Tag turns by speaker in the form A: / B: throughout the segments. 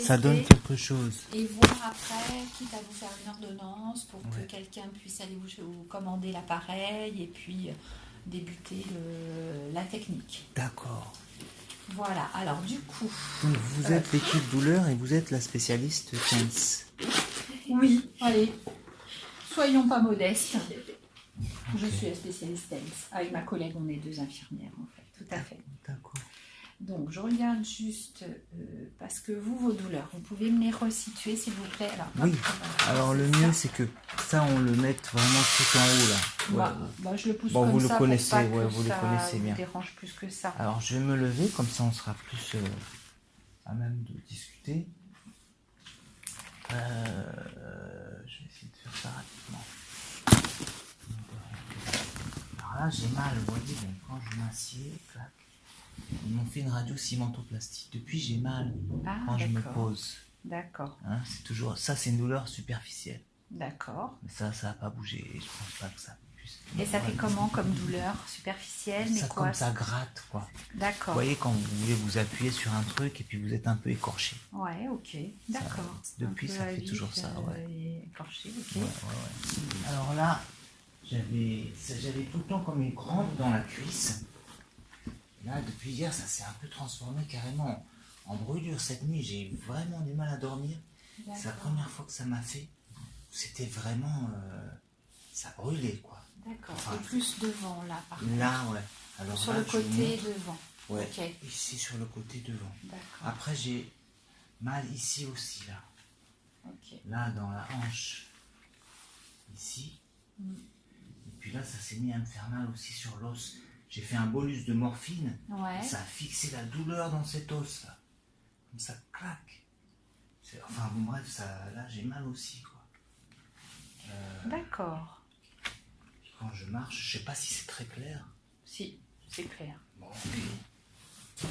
A: Ça donne quelque chose.
B: Et voir après, quitte à vous faire une ordonnance pour que quelqu'un puisse aller vous commander l'appareil et puis débuter la technique.
A: D'accord.
B: Voilà, alors du coup...
A: Donc vous êtes l'équipe douleur et vous êtes la spécialiste TENS.
B: Oui, allez, soyons pas modestes. Je suis la spécialiste TENS. Avec ma collègue, on est 2 infirmières en fait, tout à fait.
A: D'accord.
B: Donc je regarde juste, parce que vos douleurs, vous pouvez me les resituer s'il vous plaît. Alors,
A: oui, alors le mieux c'est que ça on le mette vraiment tout en haut là.
B: Je le pousse
A: bon,
B: comme
A: vous
B: ça
A: le connaissez,
B: pour pas que
A: vous
B: ça
A: le connaissez bien.
B: vous dérange plus que ça.
A: Alors je vais me lever, comme ça on sera plus à même de discuter. Je vais essayer de faire ça rapidement. Alors là j'ai mal, vous voyez, donc quand je m'assieds, clac. Ils m'ont fait une radio cimentoplastie. Depuis, j'ai mal quand je me pose.
B: D'accord.
A: Hein, c'est toujours ça, c'est une douleur superficielle.
B: D'accord.
A: Mais ça n'a pas bougé. Je pense pas que ça puisse.
B: Et ça fait comment comme douleur superficielle?
A: Ça comme ça gratte, quoi.
B: D'accord.
A: Vous voyez quand vous voulez vous appuyer sur un truc et puis vous êtes un peu écorché.
B: Ouais, ok. D'accord.
A: Depuis, ça fait toujours ça,
B: Écorché, ok.
A: Ouais. Alors là, j'avais tout le temps comme une crampe dans la cuisse. Là, depuis hier, ça s'est un peu transformé carrément en brûlure. Cette nuit, j'ai vraiment du mal à dormir. C'est la première fois que ça m'a fait. C'était vraiment... ça brûlait, quoi.
B: D'accord. Enfin, et plus devant, là, par contre.
A: Là, ouais. Alors,
B: sur
A: là,
B: le côté devant.
A: Ouais,
B: okay.
A: Ici, sur le côté devant.
B: D'accord.
A: Après, j'ai mal ici aussi, là.
B: Okay.
A: Là, dans la hanche. Ici. Et puis là, ça s'est mis à me faire mal aussi sur l'os. J'ai fait un bolus de morphine, ça a fixé la douleur dans cet os là. Comme ça claque. Enfin bon bref, là j'ai mal aussi quoi.
B: D'accord.
A: Quand je marche, je sais pas si c'est très clair.
B: Si, c'est clair.
A: Bon, okay.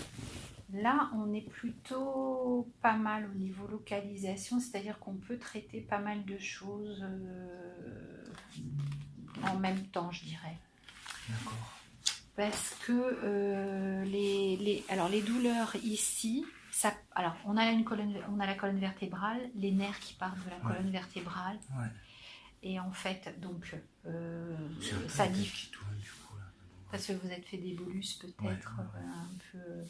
B: Là, on est plutôt pas mal au niveau localisation, c'est-à-dire qu'on peut traiter pas mal de choses en même temps, je dirais.
A: D'accord.
B: Parce que les douleurs ici, alors on a la colonne vertébrale, les nerfs qui partent de la colonne vertébrale.
A: Ouais.
B: Et en fait, donc,
A: ça dit tout du coup là.
B: Parce que vous êtes fait des bolus peut-être un peu.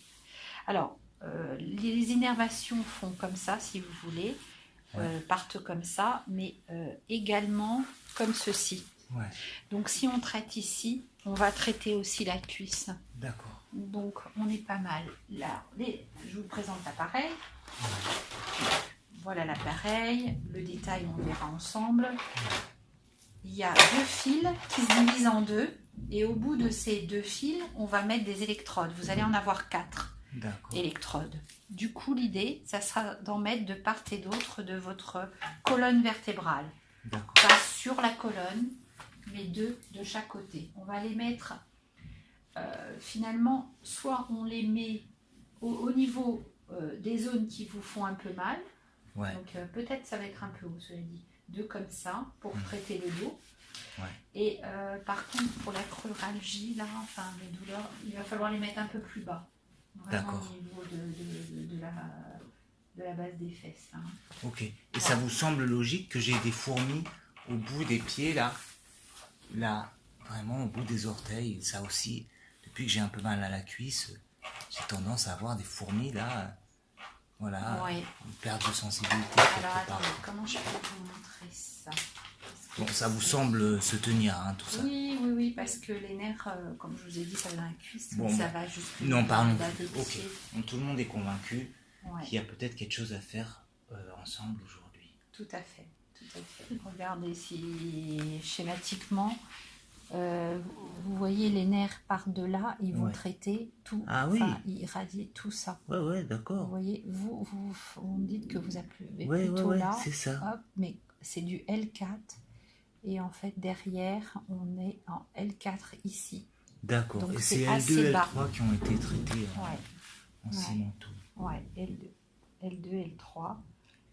B: Alors, les innervations font comme ça, si vous voulez, partent comme ça, mais également comme ceci.
A: Ouais.
B: Donc si on traite ici, on va traiter aussi la cuisse.
A: D'accord.
B: Donc on est pas mal. Là, je vous présente l'appareil. Voilà l'appareil. Le détail, on verra ensemble. Il y a 2 fils qui se divisent en 2. Et au bout de ces 2 fils, on va mettre des électrodes. Vous allez en avoir 4 électrodes. Du coup, l'idée, ça sera d'en mettre de part et d'autre de votre colonne vertébrale. Pas sur la colonne, mais 2 de chaque côté. On va les mettre, finalement, soit on les met au niveau des zones qui vous font un peu mal.
A: Ouais.
B: Donc peut-être ça va être un peu haut, cela dit. 2 comme ça, pour traiter le dos.
A: Ouais.
B: Et par contre, pour la cruralgie, là, enfin les douleurs, il va falloir les mettre un peu plus bas. Vraiment au niveau de la base des fesses. Hein.
A: Ok. Et ça vous semble logique que j'ai des fourmis au bout des pieds, là, vraiment au bout des orteils. Ça aussi, depuis que j'ai un peu mal à la cuisse, j'ai tendance à avoir des fourmis, là, voilà, une perte de sensibilité.
B: Alors attendez, comment je peux vous montrer ça?
A: Bon, ça vous semble se tenir, hein, tout ça?
B: Oui, parce que les nerfs, comme je vous ai dit, ça va dans la cuisse, mais ça va jusque
A: non, pardon. Ok, donc tout le monde est convaincu qu'il y a peut-être quelque chose à faire ensemble aujourd'hui.
B: Tout à fait. Regardez si schématiquement, vous voyez les nerfs par de là, ils vont traiter tout, irradier tout ça.
A: Ouais, d'accord.
B: Vous voyez, vous me dites que vous appelez plutôt là,
A: c'est ça.
B: Hop, mais c'est du L4. Et en fait, derrière, on est en L4 ici.
A: D'accord.
B: Donc,
A: et c'est L2 et L3 qui ont été traités en cimentaux.
B: Ouais, L2, L3.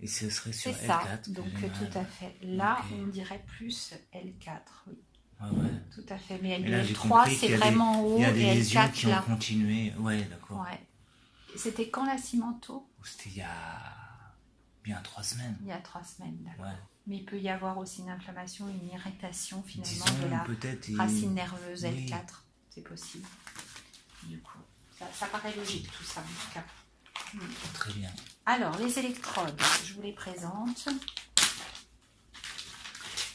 A: Et ce serait sur L4.
B: C'est ça, donc tout à fait. Là, on dirait plus L4, oui.
A: Ah ouais.
B: Tout à fait. Mais L2, L3, c'est vraiment haut.
A: Il y a des lésions
B: L4,
A: qui ont continué. Ouais, d'accord.
B: Ouais. C'était quand la cimento?
A: C'était il y a bien 3 semaines.
B: Il y a 3 semaines, d'accord.
A: Ouais.
B: Mais il peut y avoir aussi une inflammation, une irritation finalement
A: Disons,
B: de la
A: peut-être
B: racine nerveuse
A: oui.
B: L4. C'est possible. Du coup, ça paraît logique tout ça en tout cas.
A: Très bien.
B: Alors, les électrodes, je vous les présente.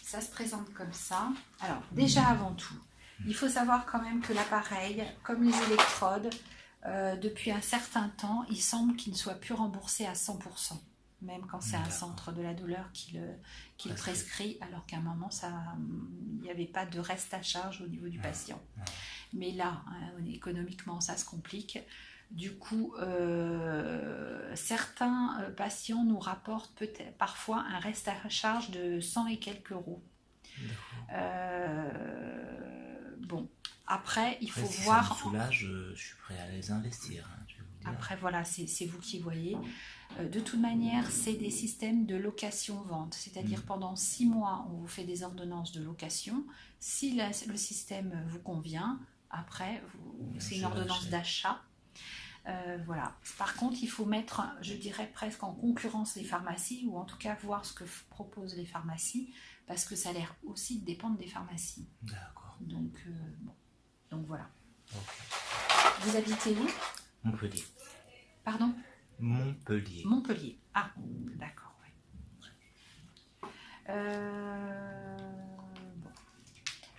B: Ça se présente comme ça. Alors, déjà avant tout, il faut savoir quand même que l'appareil, comme les électrodes, depuis un certain temps, il semble qu'il ne soit plus remboursé à 100%. Même quand c'est un centre de la douleur qui le prescrit, alors qu'à un moment, il n'y avait pas de reste à charge au niveau du patient. Mais là, économiquement, ça se complique. Du coup, certains patients nous rapportent peut-être parfois un reste à charge de 100 et quelques euros. Bon, après, il faut voir.
A: Ça me soulage, je suis prêt à les investir. Hein, je vais vous dire.
B: Après, voilà, c'est vous qui voyez. De toute manière, c'est des systèmes de location-vente. C'est-à-dire, pendant 6 mois, on vous fait des ordonnances de location. Si le système vous convient, après, c'est une ordonnance d'achat. Voilà. Par contre, il faut mettre, je dirais presque en concurrence les pharmacies, ou en tout cas voir ce que proposent les pharmacies, parce que ça a l'air aussi de dépendre des pharmacies.
A: D'accord.
B: Donc, bon. Donc voilà.
A: Okay.
B: Vous habitez où?
A: Montpellier.
B: Pardon?
A: Montpellier.
B: Montpellier. Ah, d'accord. Ouais. Bon.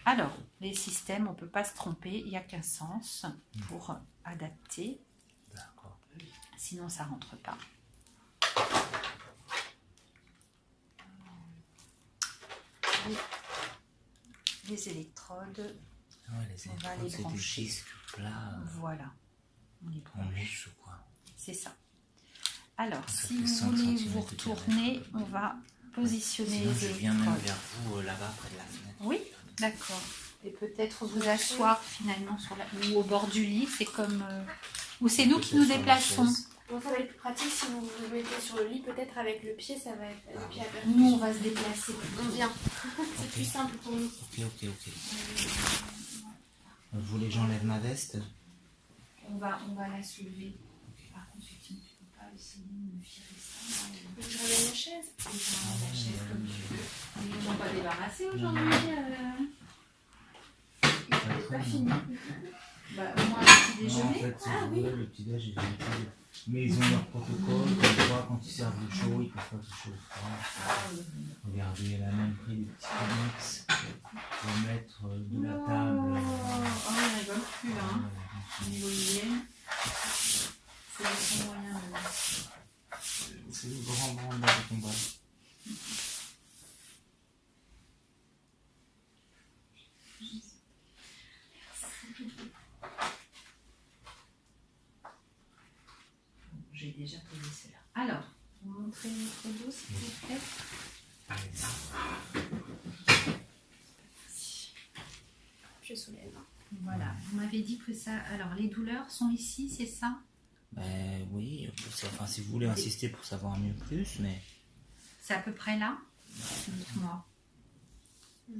B: Alors, les systèmes, on ne peut pas se tromper, il n'y a qu'un sens pour adapter.
A: D'accord.
B: Sinon, ça ne rentre pas. Les électrodes,
A: Ouais, les
B: on va
A: électrodes,
B: les
A: c'est du
B: brancher.
A: disque plat.
B: Voilà. On les
A: En
B: branche.
A: mousse ou quoi.
B: C'est ça. Alors,
A: Ça
B: si
A: fait
B: vous
A: 100
B: voulez
A: centimètres
B: vous
A: de
B: retourner,
A: diamètre.
B: on va positionner
A: Sinon,
B: les
A: je viens même
B: électrodes.
A: vers vous là-bas près de la fenêtre.
B: Oui, d'accord. Et peut-être vous asseoir finalement ou au bord du lit, c'est comme... ou c'est nous qui nous déplaçons.
C: Bon, ça va être plus pratique si vous vous mettez sur le lit, peut-être avec le pied, ça va être le pied à percussion.
B: Nous, on va se déplacer.
C: On vient. C'est plus simple pour nous.
A: Ok. Vous voulez que j'enlève ma veste?
B: On va la soulever. Par contre, effectivement, tu ne peux pas essayer de me virer ça.
C: Je ramène la chaise.
B: La chaise comme tu veux. Ils ne sont pas débarrassés aujourd'hui.
C: C'est pas fini.
B: Bah, au moins le petit
A: Non, en
B: déjeuner.
A: fait, le petit déj, ils ont plus. Mais ils ont leur protocole, comme quoi, quand ils servent le chaud, ils ne peuvent pas toucher au froid. Regardez, elle a même pris des petits comics pour mettre de la table.
B: Oh, on rigole plus là. Hein. Au niveau hygiène, c'est le seul moyen de...
A: C'est le grand branle de combat. J'ai déjà posé cela. Alors, vous montrez votre dos s'il vous plaît.
C: Je soulève.
B: Voilà, vous m'avez dit que ça... Alors, les douleurs sont ici, c'est ça?
A: Ben oui, enfin, si vous voulez insister pour savoir mieux plus, mais...
B: C'est à peu près là? Dites-moi.
A: Oh,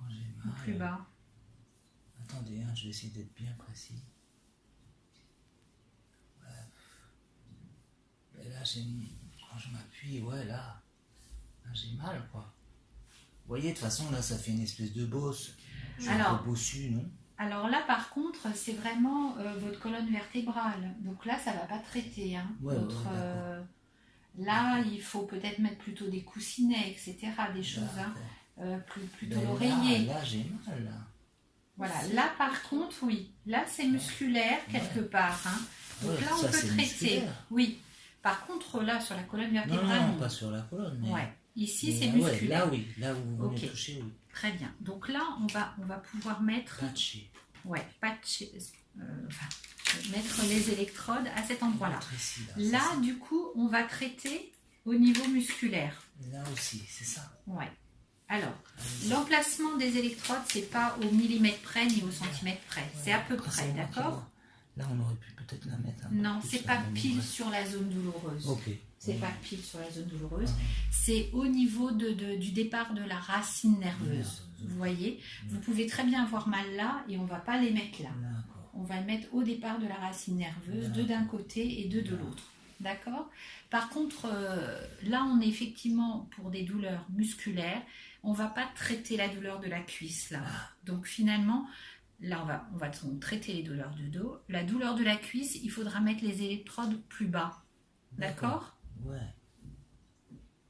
A: j'ai
B: Ou
A: mal.
B: plus bas?
A: Attendez, hein, je vais essayer d'être bien précis. Ouais. Et là, quand je m'appuie, ouais, là j'ai mal, quoi. Vous voyez, de toute façon, là, ça fait une espèce de bosse. Je suis un peu bossu, non?
B: Alors là, par contre, c'est vraiment votre colonne vertébrale. Donc là, ça ne va pas traiter. Hein.
A: Ouais,
B: là, il faut peut-être mettre plutôt des coussinets, etc. Des choses, hein, plutôt l'oreiller.
A: Là, j'ai mal, là.
B: Voilà, là, par contre, oui. Là, c'est musculaire, quelque part. Hein. Donc là, on peut traiter.
A: Musculaire.
B: Oui. Par contre, là, sur la colonne vertébrale...
A: Non, pas sur la colonne. Mais...
B: Ouais. Ici,
A: mais
B: c'est musculaire.
A: Là, oui. Là où vous venez toucher, oui.
B: Très bien. Donc là, on va pouvoir mettre...
A: Patcher.
B: Ouais, mettre les électrodes à cet endroit-là. Là, du coup, on va traiter au niveau musculaire.
A: Là aussi, c'est ça.
B: Ouais. Alors, l'emplacement des électrodes, c'est pas au millimètre près ni au centimètre près. Ouais. C'est à peu près, d'accord?
A: Là, on aurait pu peut-être la mettre un
B: Non,
A: peu
B: c'est pas pile sur la zone douloureuse.
A: Ok.
B: C'est pas pile sur la zone douloureuse. C'est au niveau du départ de la racine nerveuse. Vous voyez, vous pouvez très bien avoir mal là et on va pas les mettre là. On va le mettre au départ de la racine nerveuse, deux d'un côté et deux de l'autre. D'accord. Par contre, là, on est effectivement pour des douleurs musculaires. On va pas traiter la douleur de la cuisse, là. Donc, finalement, là, on va traiter les douleurs du dos. La douleur de la cuisse, il faudra mettre les électrodes plus bas. D'accord?
A: Ouais.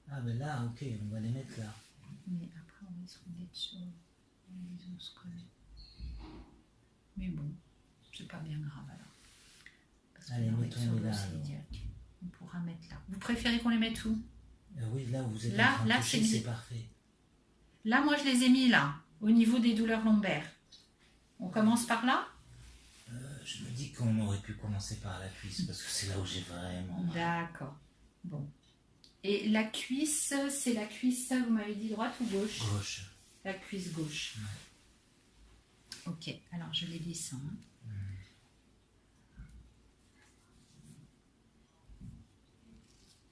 A: Ah, ben là, ok, on va les mettre là.
B: Mais après, on va se remettre sur les os quand même. Mais bon, c'est pas bien grave alors. Parce
A: Allez,
B: qu'on va être
A: mettons-les
B: sur
A: là,
B: l'os
A: alors.
B: iliaque. On pourra mettre là. Vous préférez qu'on les mette où?
A: Oui, là où vous êtes
B: Là,
A: en train de
B: là,
A: toucher,
B: c'est
A: c'est
B: mieux.
A: parfait.
B: Là, moi, je les ai mis là, au niveau des douleurs lombaires. On commence par là?
A: Je me dis qu'on aurait pu commencer par la cuisse, parce que c'est là où j'ai vraiment mal.
B: D'accord. Bon. Et la cuisse, c'est la cuisse, vous m'avez dit droite ou gauche?
A: Gauche.
B: La cuisse gauche. Ok, alors je les descends.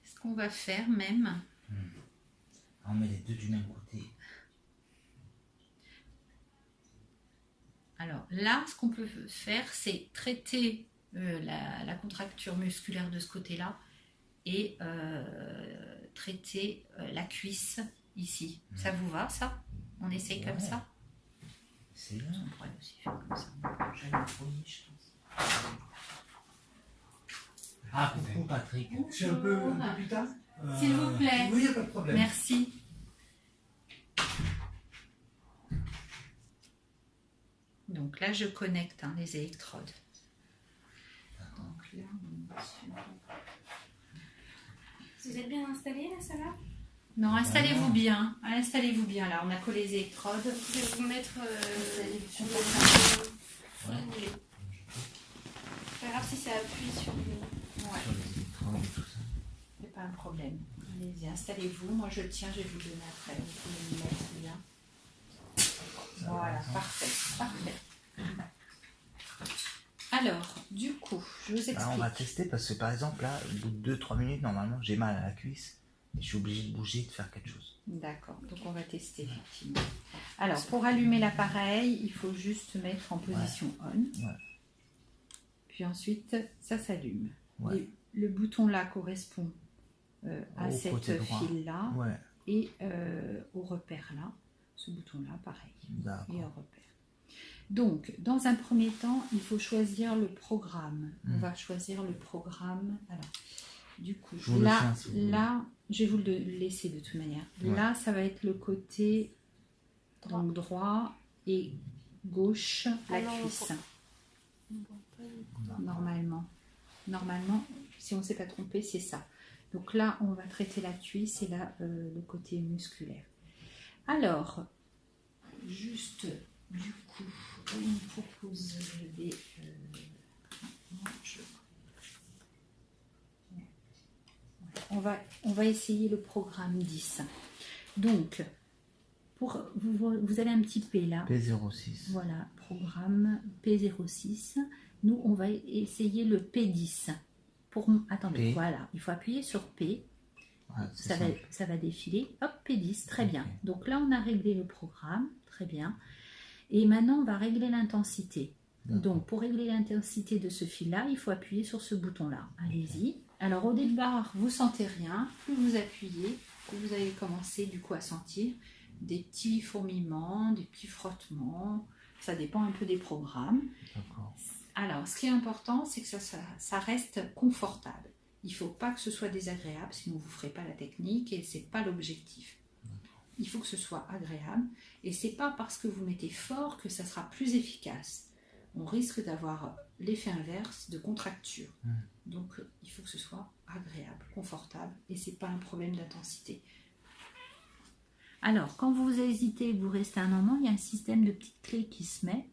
B: Ce qu'on va faire même,
A: On met les deux du même côté.
B: alors là, ce qu'on peut faire, c'est traiter la contracture musculaire de ce côté-là et traiter la cuisse ici. Ça vous va, ça? On essaye comme
A: Ouais.
B: ça?
A: C'est bien.
B: On pourrait aussi faire comme ça. J'allais embrouiller, je pense.
A: Ah, coucou Patrick.
D: Je suis un peu plus tard.
B: S'il vous plaît.
D: Oui, il n'y a pas de problème.
B: Merci. Donc là, je connecte les électrodes. Donc là, on est sur-
C: Vous êtes bien installé là, ça va?
B: Non, installez-vous bien. Installez-vous bien là. On a collé les électrodes.
C: Je vais vous mettre
B: Sur
C: le...
A: Ouais.
C: Pas grave si ça appuie sur le...
B: Ouais,
A: Sur les électrodes et tout ça.
B: c'est pas un problème. Allez-y, installez-vous. Moi, je tiens. Je vais vous donner après. Vous pouvez me mettre là.
A: Ça
B: Voilà,
A: va,
B: parfait, parfait. Alors, du coup, je vous explique.
A: Alors, on va tester parce que par exemple, là, au bout de 2-3 minutes, normalement, j'ai mal à la cuisse. Et je suis obligé de bouger, de faire quelque chose.
B: D'accord, donc on va tester effectivement. Alors, pour allumer l'appareil, il faut juste mettre en position on.
A: Ouais.
B: Puis ensuite, ça s'allume.
A: Ouais.
B: Et le bouton là correspond à
A: Au
B: cette
A: côté droit.
B: file-là
A: Ouais,
B: et au repère là. Ce bouton-là, pareil. Et
A: d'accord.
B: au repère. Donc, dans un premier temps, il faut choisir le programme. On va choisir le programme. Alors, du coup,
A: Je vous le
B: là,
A: tiens, si vous voulez.
B: là, je vais vous le laisser de toute manière.
A: Ouais.
B: Là, ça va être le côté donc, droit et gauche, la
C: Ah non,
B: cuisse.
A: D'accord.
B: Normalement, si on ne s'est pas trompé, c'est ça. Donc là, on va traiter la cuisse et là, le côté musculaire. Alors, juste, du coup, il me propose des... on va essayer le programme 10. Donc, pour, vous avez un petit P là.
A: P06.
B: Voilà, programme P06. Nous, on va essayer le P10. Attendez,
A: P.
B: voilà, il faut appuyer sur P.
A: Ouais, c'est simple.
B: Ça va défiler. Hop, P10, très bien.
A: Ok.
B: Donc là, on a réglé le programme, très bien. Et maintenant, on va régler l'intensité.
A: D'accord.
B: Donc, pour régler l'intensité de ce fil-là, il faut appuyer sur ce bouton-là. Allez-y. Alors, au départ, vous sentez rien. Plus vous appuyez, plus vous allez commencer du coup à sentir des petits fourmillements, des petits frottements. Ça dépend un peu des programmes.
A: D'accord.
B: Alors, ce qui est important, c'est que ça reste confortable. Il ne faut pas que ce soit désagréable, sinon vous ne ferez pas la technique et ce n'est pas l'objectif. Il faut que ce soit agréable et ce n'est pas parce que vous mettez fort que ça sera plus efficace. On risque d'avoir l'effet inverse de contracture. Donc, il faut que ce soit agréable, confortable et ce n'est pas un problème d'intensité. Alors, quand vous hésitez, vous restez un moment, il y a un système de petites clés qui se met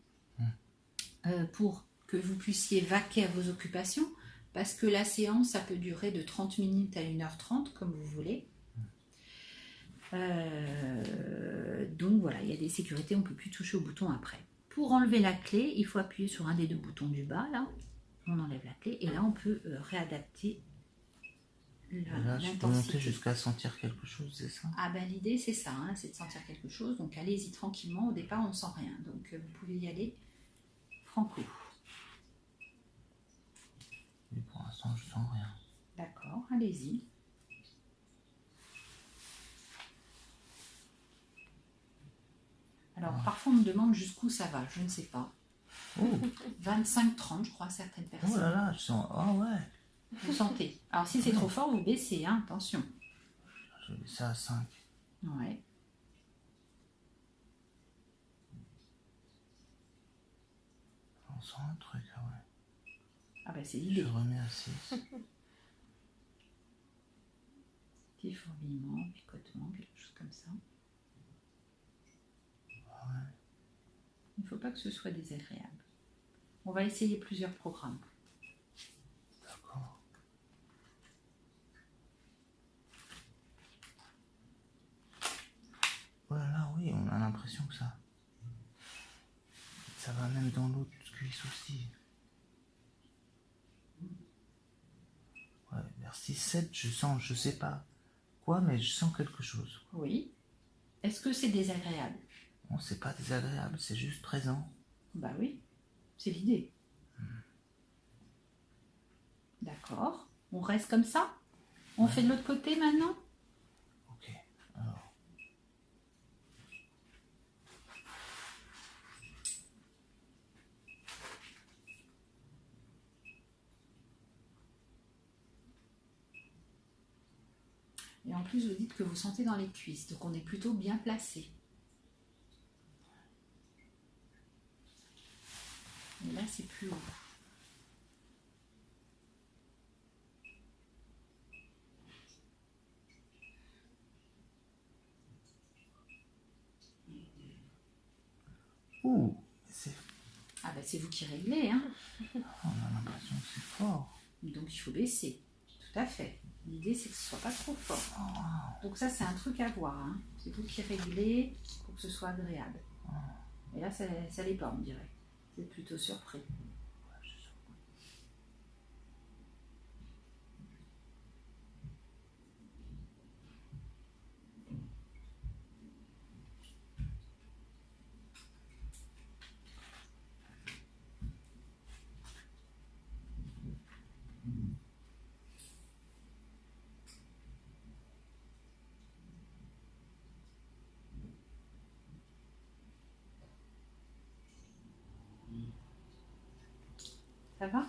B: pour que vous puissiez vaquer à vos occupations, parce que la séance, ça peut durer de 30 minutes à 1h30, comme vous voulez. Donc voilà, il y a des sécurités, on ne peut plus toucher au bouton après. Pour enlever la clé, il faut appuyer sur un des deux boutons du bas, là. On enlève la clé, et là, on peut réadapter
A: Là, je peux
B: l'intensité.
A: monter jusqu'à sentir quelque chose, c'est ça?
B: Ah ben l'idée c'est ça, hein, c'est de sentir quelque chose, donc allez-y tranquillement, au départ on ne sent rien, donc vous pouvez y aller franco.
A: Mais pour l'instant, je sens rien.
B: D'accord, allez-y. Alors, parfois on me demande jusqu'où ça va, je ne sais pas.
A: Oh,
B: 25-30, je crois, certaines
A: oh
B: personnes.
A: là là, je sens. Ah ouais,
B: Vous sentez. Alors, si c'est trop fort, vous baissez, hein, attention.
A: je mets ça à 5.
B: Ouais.
A: On sent un truc, ah ouais.
B: Ah ben, c'est
A: Je
B: l'idée.
A: remets à 6.
B: Petit fourmillement, picotement, quelque chose comme ça. Il ne faut pas que ce soit désagréable. On va essayer plusieurs programmes.
A: D'accord. Oh là là, oui, on a l'impression que ça va même dans l'autre cuisse aussi. Ouais, vers 6-7, je sens, je sais pas quoi, mais je sens quelque chose.
B: Oui. Est-ce que c'est désagréable?
A: Bon, c'est pas désagréable, c'est juste présent.
B: Bah oui, c'est l'idée. D'accord. On reste comme ça? On fait de l'autre côté maintenant?
A: Ok, alors.
B: Et en plus, vous dites que vous sentez dans les cuisses, donc on est plutôt bien placé. Et là, c'est plus haut.
A: Ouh, c'est...
B: Ah ben, c'est vous qui réglez, hein.
A: on a l'impression que c'est fort.
B: Donc il faut baisser. Tout à fait. L'idée, c'est que ce soit pas trop fort. Donc ça, c'est un truc à voir, hein. C'est vous qui réglez pour que ce soit agréable. Et là, ça l'est pas, on dirait. Vous êtes plutôt surpris. Ça va?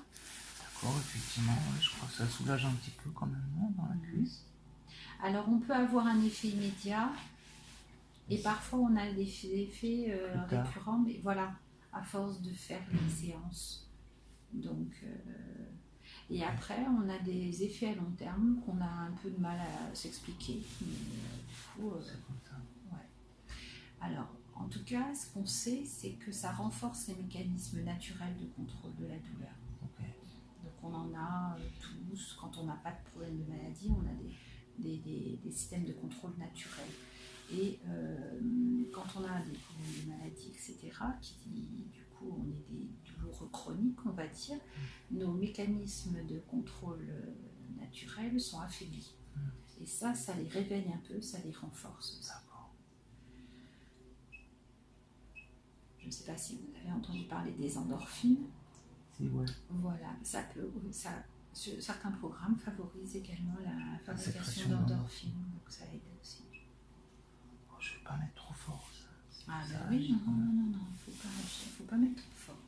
A: D'accord, effectivement, ouais, je crois que ça soulage un petit peu quand même, non, dans la cuisse.
B: Alors, on peut avoir un effet immédiat et parfois on a des effets
A: Plus tard.
B: récurrents, mais voilà, à force de faire les séances. Donc, et après, on a des effets à long terme qu'on a un peu de mal à s'expliquer. Mais du coup,
A: C'est comme ça.
B: ouais. Alors, en tout cas, ce qu'on sait, c'est que ça renforce les mécanismes naturels de contrôle de la douleur.
A: Ok.
B: Donc on en a tous, quand on n'a pas de problème de maladie, on a des systèmes de contrôle naturels. Et quand on a des problèmes de maladie, etc., du coup on est des douloureux chroniques, on va dire, nos mécanismes de contrôle naturel sont affaiblis. Et ça les réveille un peu, ça les renforce.
A: D'accord.
B: Je ne sais pas si vous avez entendu parler des endorphines.
A: Si, ouais.
B: Voilà, certains programmes favorisent également la fabrication
A: sécrétion
B: d'endorphines, donc ça aide aussi.
A: Oh, je vais pas mettre trop fort, ça.
B: Ah
A: Ça
B: ben oui,
A: agit quand même.
B: non, faut pas mettre trop fort.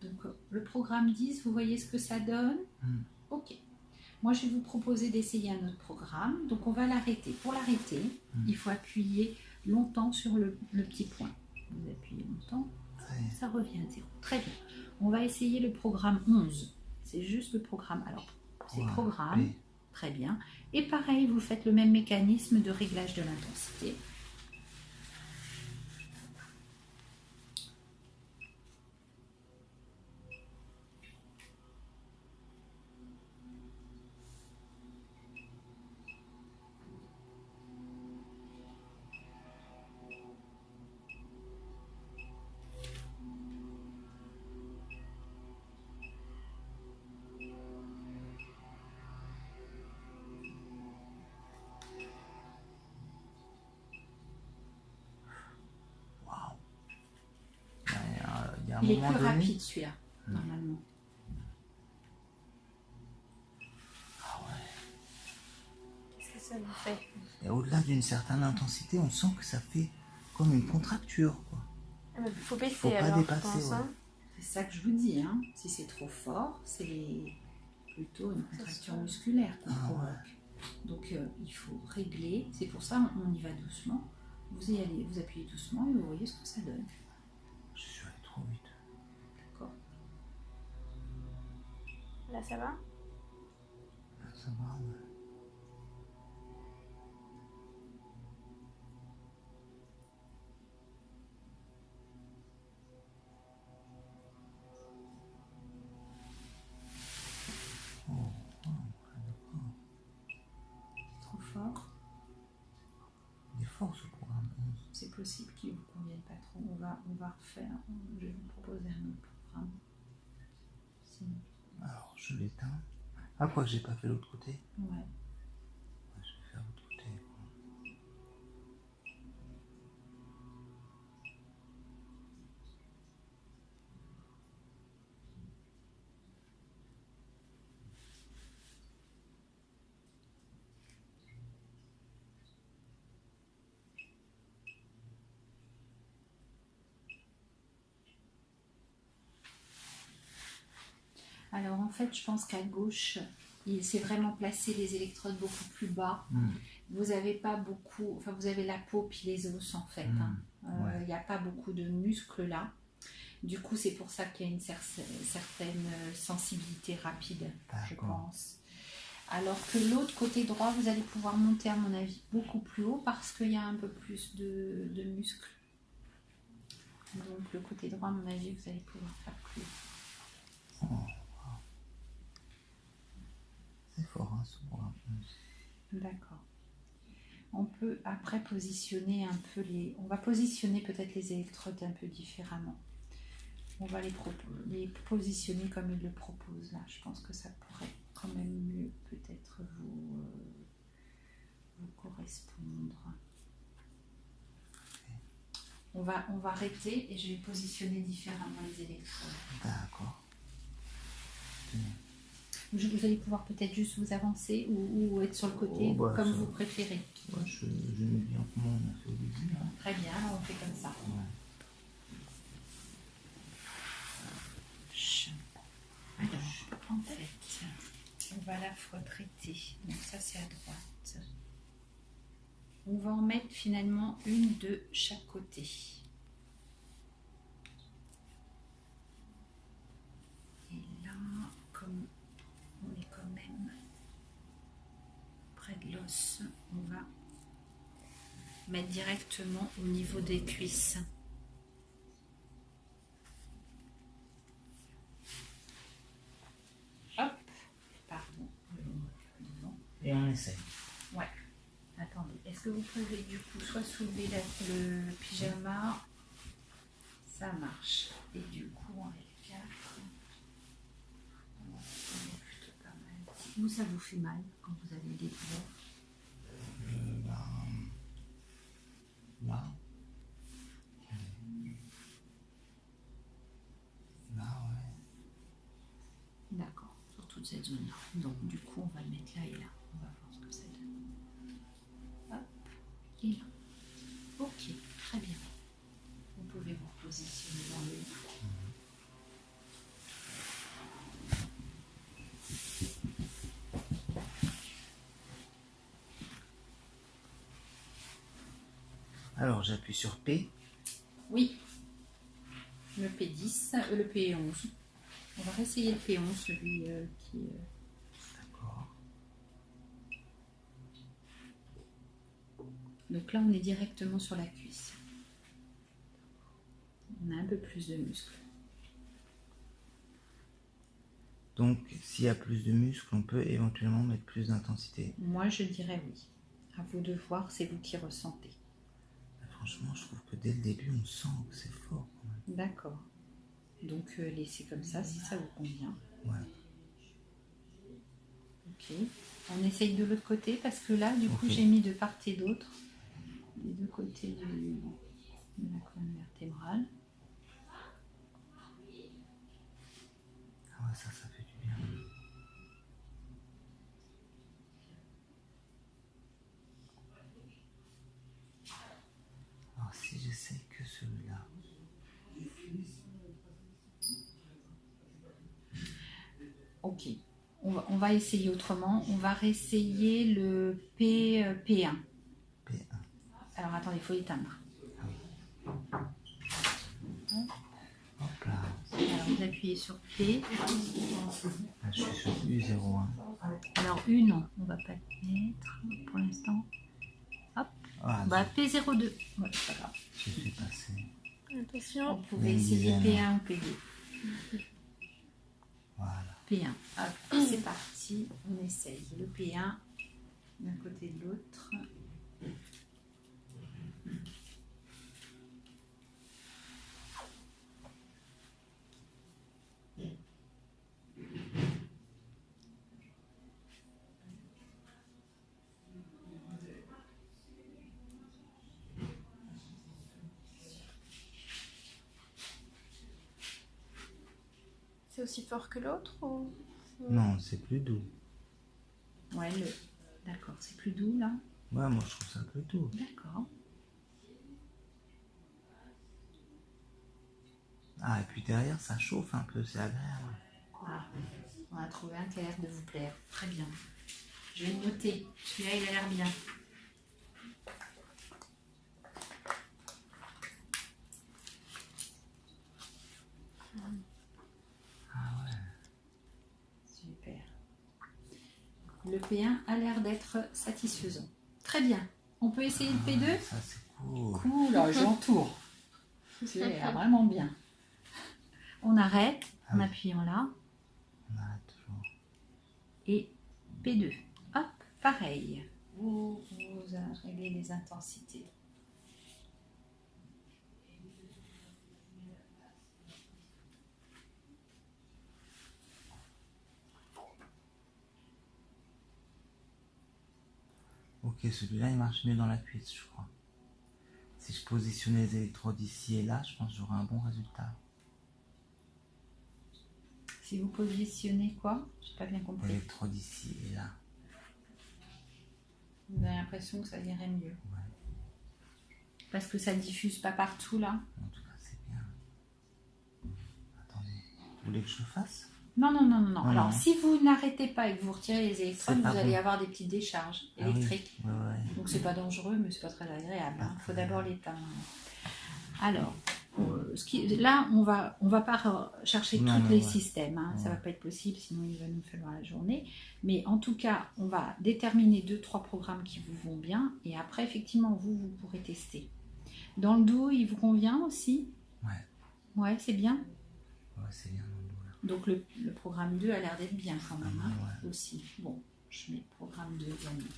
B: Donc le programme 10, vous voyez ce que ça donne? Ok. Moi, je vais vous proposer d'essayer un autre programme, donc on va l'arrêter. Pour l'arrêter, il faut appuyer longtemps sur le petit point. Vous appuyez longtemps, ça revient à 0. Très bien. On va essayer le programme 11. C'est juste le programme. Alors, c'est
A: Ouais,
B: programme.
A: oui.
B: Très bien. Et pareil, vous faites le même mécanisme de réglage de l'intensité.
A: Waouh. Il y a un
B: Il est
A: moment
B: plus
A: donné.
B: rapide celui-là, normalement.
C: ça vous fait.
A: Et au-delà d'une certaine intensité, on sent que ça fait comme une contracture, quoi.
C: Ah, mais faut baisser
A: Faut pas
C: alors, je
A: dépasser,
C: pense.
A: ouais.
C: Hein.
B: C'est ça que je vous dis, hein. Si c'est trop fort, c'est plutôt une contraction musculaire qu'on provoque. Donc il faut régler. C'est pour ça on y va doucement. Vous y allez, vous appuyez doucement et vous voyez ce que ça donne.
A: Je suis allé trop vite.
B: D'accord.
C: Là, ça va?
A: Là, ça va, ouais.
B: Trop fort.
A: Il est fort ce programme 11.
B: C'est possible qu'il ne vous convienne pas trop. On va refaire. Je vais vous proposer un autre programme. Sinon,
A: Alors, je l'éteins. Ah, quoi que j'ai pas fait l'autre côté?
B: ouais.
A: Ouais, je vais faire l'autre côté.
B: Alors en fait, je pense qu'à gauche, il s'est vraiment placé les électrodes beaucoup plus bas. Vous avez pas beaucoup, enfin vous avez la peau puis les os en fait.
A: Ouais.
B: Il n'y a pas beaucoup de muscles là. Du coup, c'est pour ça qu'il y a une certaine sensibilité rapide, je
A: D'accord.
B: pense. Alors que l'autre côté droit, vous allez pouvoir monter à mon avis beaucoup plus haut parce qu'il y a un peu plus de muscles. Donc le côté droit, à mon avis, vous allez pouvoir faire plus haut.
A: Oh, wow. C'est fort, hein, ce programme 11.
B: D'accord. On peut après positionner un peu les... On va positionner peut-être les électrodes un peu différemment. On va les positionner comme il le propose là. Je pense que ça pourrait quand même mieux peut-être vous correspondre. On va arrêter et je vais positionner différemment les électrodes.
A: D'accord.
B: Vous allez pouvoir peut-être juste vous avancer ou être sur le côté,
A: Oh, bah,
B: comme
A: ça-
B: vous préférez.
A: Ouais, je mets bien comment on a fait au début. Hein.
B: Très bien, alors on fait comme ça.
A: Ouais.
B: Alors, en fait, on va la fois traiter. Donc ça, c'est à droite. On va en mettre finalement une de chaque côté. Et là, comme on est quand même près de l'os, on va mettre directement au niveau des cuisses. Hop, pardon.
A: Et on essaye.
B: Ouais. Attendez, est-ce que vous pouvez du coup soit soulever le pyjama? Ça marche. Et du coup, en L4, on est plutôt pas mal. Où ça vous fait mal quand vous avez des douleurs?
A: Là. Là, ouais.
B: D'accord, sur toute cette zone-là. Donc du coup, on va le mettre là et là. On va voir ce que ça donne. Hop, et là. Ok, très bien. Vous pouvez vous positionner dans le lit.
A: Alors, j'appuie sur P.
B: Oui, le P10, le P11. On va réessayer le P11, celui qui...
A: D'accord.
B: Donc là, on est directement sur la cuisse. On a un peu plus de muscles.
A: Donc, s'il y a plus de muscles, on peut éventuellement mettre plus d'intensité.
B: Moi, je dirais oui. À vous de voir, c'est vous qui ressentez.
A: Franchement, je trouve que dès le début, on sent que c'est fort. Quand même.
B: D'accord. Donc, laissez comme ça, si ça vous convient.
A: Ouais.
B: Ok. On essaye de l'autre côté, parce que là, du coup,
A: Ok.
B: j'ai mis de part et d'autre, des deux côtés de la colonne vertébrale.
A: Ah ouais, ça fait du bien. que celui-là.
B: Ok. On va essayer autrement. On va réessayer le P1.
A: P1.
B: Alors attendez, il faut éteindre.
A: Hop là.
B: Alors vous appuyez sur P.
A: Là, je suis sur U01.
B: Alors U, non, on va pas le mettre pour l'instant. Hop.
A: Ah,
B: Bah P02. Ouais, c'est pas grave.
A: je suis passé.
B: On
C: Attention.
B: pouvait
A: Une
B: essayer
A: dizaine.
B: P1 ou P2.
A: Voilà.
B: P1. Hop, c'est parti. On essaye le P1 d'un côté de l'autre.
C: C'est aussi fort que l'autre ou...
A: Non, c'est plus doux.
B: Ouais, d'accord, c'est plus doux là.
A: Ouais, moi je trouve ça plus doux.
B: D'accord.
A: Ah, et puis derrière, ça chauffe un peu, c'est agréable.
B: Ah, on a trouvé un qui a l'air de vous plaire. Très bien. Je vais le noter. Celui-là, il a l'air bien. Super. Le P1 a l'air d'être satisfaisant. Très bien. On peut essayer le P2 ?
A: Ça, c'est cool.
B: Cool, j'entoure. C'est vraiment bien. On arrête en appuyant là.
A: On arrête toujours.
B: Et P2. Hop, pareil. Vous réglez les intensités.
A: Ok, celui-là, il marche mieux dans la cuisse, je crois. Si je positionnais les électrodes ici et là, je pense que j'aurai un bon résultat.
B: Si vous positionnez quoi? J'ai pas bien compris.
A: L'électrode ici et là.
B: Vous avez l'impression que ça irait mieux. Parce que ça diffuse pas partout là.
A: En tout cas, c'est bien. Attendez, vous voulez que je le fasse?
B: Non.
A: Non,
B: Alors,
A: non.
B: si vous n'arrêtez pas et que vous retirez les électrodes,
A: C'est
B: vous
A: pas
B: allez
A: bon.
B: avoir des petites décharges
A: Ah oui.
B: électriques.
A: Ouais.
B: Donc, c'est pas dangereux, mais c'est pas très agréable. Il faut d'abord l'éteindre. Alors, là, on va pas chercher
A: Non,
B: tous les
A: ouais.
B: systèmes. Hein. Ça
A: Ouais.
B: va pas être possible, sinon il va nous falloir la journée. Mais en tout cas, on va déterminer 2-3 programmes qui vous vont bien. Et après, effectivement, vous pourrez tester. Dans le dos, il vous convient aussi?
A: Ouais.
B: Ouais, c'est bien.
A: Ouais, c'est bien dans le dos, là.
B: Donc le programme 2 a l'air d'être bien quand même, hein,
A: Ouais.
B: aussi. Bon, je mets programme 2 également.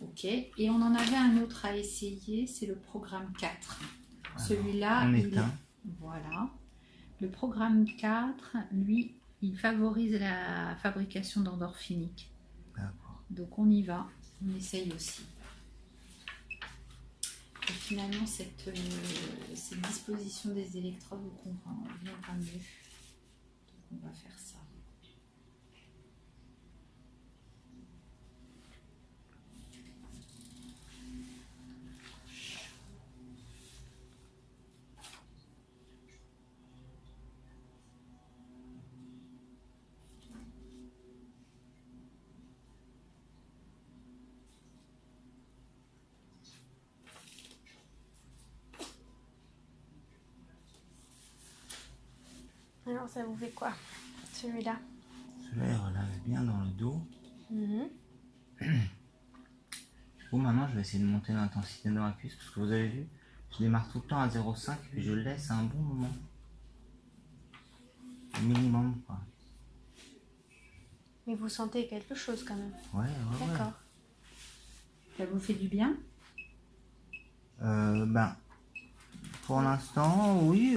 B: Ok, et on en avait un autre à essayer, c'est le programme 4. Celui-là,
A: on
B: il
A: éteint.
B: voilà. Le programme 4, lui, il favorise la fabrication d'endorphiniques.
A: D'accord.
B: Donc on y va, on essaye aussi. Et finalement, cette disposition des électrodes vous convient pas mieux. Donc on va faire ça.
C: Alors, ça vous fait quoi, celui-là?
A: Celui-là, il relâche bien dans le dos.
C: Mhm.
A: Du coup, maintenant, je vais essayer de monter l'intensité dans la cuisse, parce que vous avez vu, je démarre tout le temps à 0,5, puis je le laisse un bon moment. Au minimum, quoi.
C: Mais vous sentez quelque chose quand même.
A: Ouais.
C: D'accord.
B: Ça vous fait du bien?
A: Ben, pour l'instant, oui.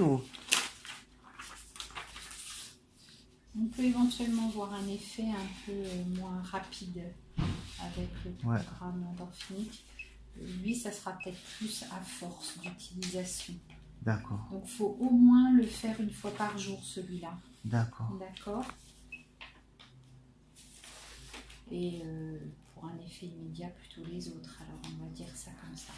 B: On peut éventuellement voir un effet un peu moins rapide avec le programme endorphinique. Lui, ça sera peut-être plus à force d'utilisation.
A: D'accord.
B: Donc, il faut au moins le faire une fois par jour, celui-là.
A: D'accord.
B: D'accord. Et pour un effet immédiat, plutôt les autres. Alors, on va dire ça comme ça.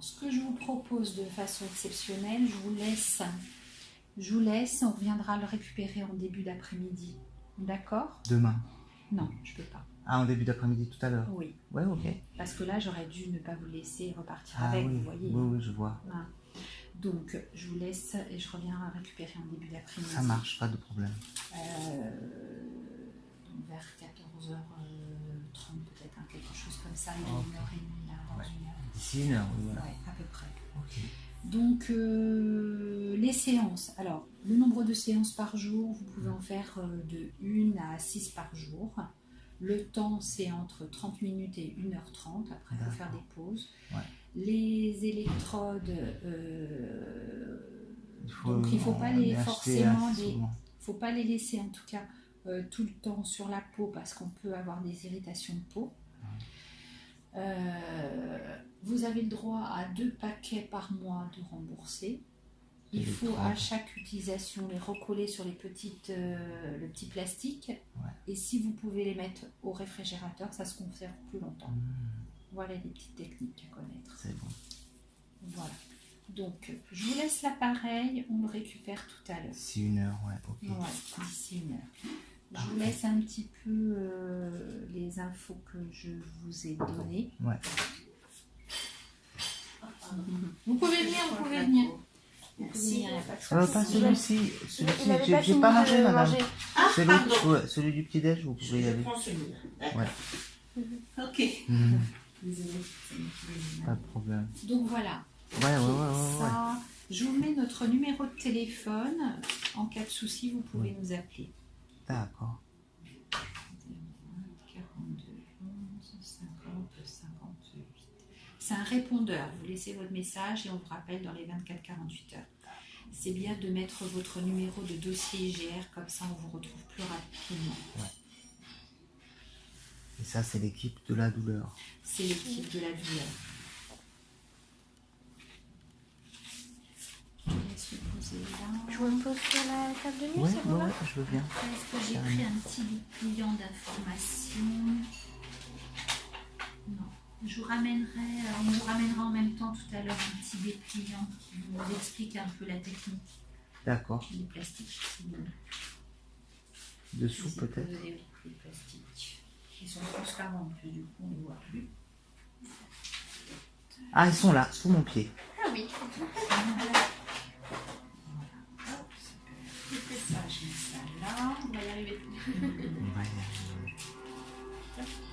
B: ce que je vous propose de façon exceptionnelle, je vous laisse, on reviendra le récupérer en début d'après-midi. D'accord?
A: Demain.
B: Non, je peux pas.
A: Ah, en début d'après-midi tout à l'heure.
B: Oui,
A: Ouais, ok.
B: parce que là, j'aurais dû ne pas vous laisser repartir
A: Ah
B: avec,
A: oui,
B: vous voyez.
A: oui, oui, je vois.
B: Voilà. Donc, je vous laisse et je reviens à récupérer en début d'après-midi.
A: Ça marche, pas de problème.
B: Donc vers 14h30 peut-être, hein, quelque chose comme ça, il y a
A: Ok.
B: 1h30 là, dans
A: Ouais.
B: une heure.
A: D'ici 1 heure, oui, voilà.
B: Ouais, à peu près.
A: Ok.
B: Donc, les séances. Alors, le nombre de séances par jour, vous pouvez en faire de 1 à 6 par jour. Le temps, c'est entre 30 minutes et 1h30. Après, il faut faire des pauses.
A: Ouais.
B: Les électrodes,
A: Donc
B: il ne faut pas les forcément
A: les...
B: faut pas les laisser en tout cas tout le temps sur la peau parce qu'on peut avoir des irritations de peau. Vous avez le droit à 2 paquets par mois de remboursés. Il faut à chaque utilisation les recoller sur les le petit plastique.
A: Ouais.
B: Et si vous pouvez les mettre au réfrigérateur, ça se conserve plus longtemps. Voilà les petites techniques à connaître.
A: C'est bon.
B: Voilà. Donc, je vous laisse l'appareil, on le récupère tout à l'heure.
A: D'ici 1 heure, ouais, ok.
B: Ouais, d'ici 1 heure. Je
A: Parfait.
B: vous laisse un petit peu les infos que je vous ai données.
A: Ouais.
B: Vous pouvez venir, vous pouvez venir. Vous pouvez venir, il n'y a pas de souci.
A: Pas celui-ci.
C: Il n'avait
A: Celui-ci,
C: pas
A: j'ai
C: fini
A: pas
C: de
A: mangé, madame.
C: manger.
D: Ah, pardon.
A: Celui du petit-déj, vous pouvez y
D: Je
A: aller.
D: prends celui-là. D'accord.
A: Ouais.
D: Ok.
B: Désolée.
A: Pas de problème.
B: Donc voilà.
A: Ouais.
B: Ça, je vous mets notre numéro de téléphone. En cas de souci, vous pouvez nous appeler.
A: D'accord.
B: 42 11 50 58. C'est un répondeur. Vous laissez votre message et on vous rappelle dans les 24-48 heures. C'est bien de mettre votre numéro de dossier IGR, comme ça on vous retrouve plus rapidement.
A: Et ça, c'est l'équipe de la douleur.
B: C'est l'équipe de la douleur. Je laisse le poser là.
C: Je me pose sur la table de nuit,
A: Ouais,
C: ça vous va?
A: je veux bien.
B: Est-ce que j'ai pris un petit dépliant d'information? Non. On vous ramènera en même temps tout à l'heure un petit dépliant qui vous explique un peu la technique
A: D'accord.
B: des plastiques. si vous voulez.
A: Dessous,
B: Si vous
A: peut-être.
B: voulez, les plastiques. Ils sont transparents, en plus, du coup, on ne les voit plus.
A: Ah, ils sont là, sous mon pied.
C: Ah oui.
B: Ça, je mets ça là.
C: On va y arriver.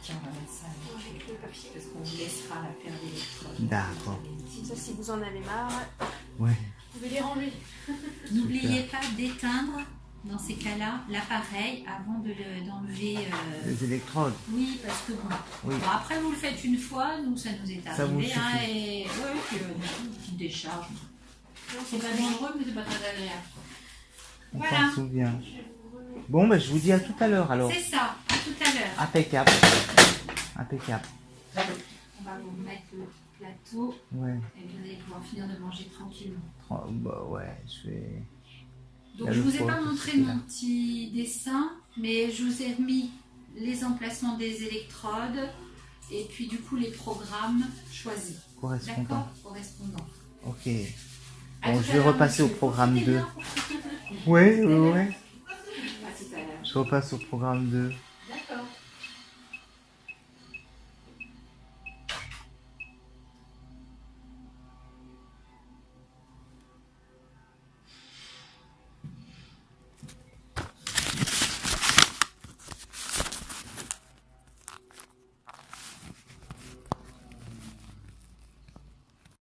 B: Tiens, on va mettre ça avec,
C: Avec le papier.
B: parce qu'on vous laissera la paire d'électrodes.
A: D'accord.
C: Ça, si vous en avez marre,
A: Ouais.
C: vous pouvez les ranger.
B: N'oubliez pas d'éteindre, dans ces cas-là, l'appareil avant d'enlever.
A: Les électrodes.
B: Oui, parce que bon.
A: Oui.
B: Bon, après, vous le faites une fois, nous, ça nous est
A: Ça vous
B: arrivé. Hein,
A: suffit.
B: et ouais, puis une petite décharge. C'est pas dangereux, mais c'est pas très agréable.
A: On
B: Voilà.
A: s'en souvient. Bon, ben, je vous dis à tout à l'heure alors.
B: C'est ça, à tout à l'heure.
A: Impeccable. Impeccable.
B: On va vous mettre le plateau
A: Ouais.
B: et vous allez pouvoir finir de manger tranquillement.
A: Bah ouais, je vais.
B: Donc
A: Là,
B: je
A: le
B: vous ai
A: foie,
B: pas
A: tout
B: montré
A: ce qui est
B: mon
A: là.
B: petit dessin, mais je vous ai mis les emplacements des électrodes et puis du coup les programmes choisis.
A: Correspondant.
B: D'accord? Correspondants.
A: Ok.
B: À
A: Bon,
B: tout
A: je
B: à
A: vais
B: l'heure,
A: repasser au
B: monsieur.
A: programme
B: Profitez
A: 2.
B: bien.
A: Ouais.
B: À tout à l'heure.
A: Je repasse au programme 2.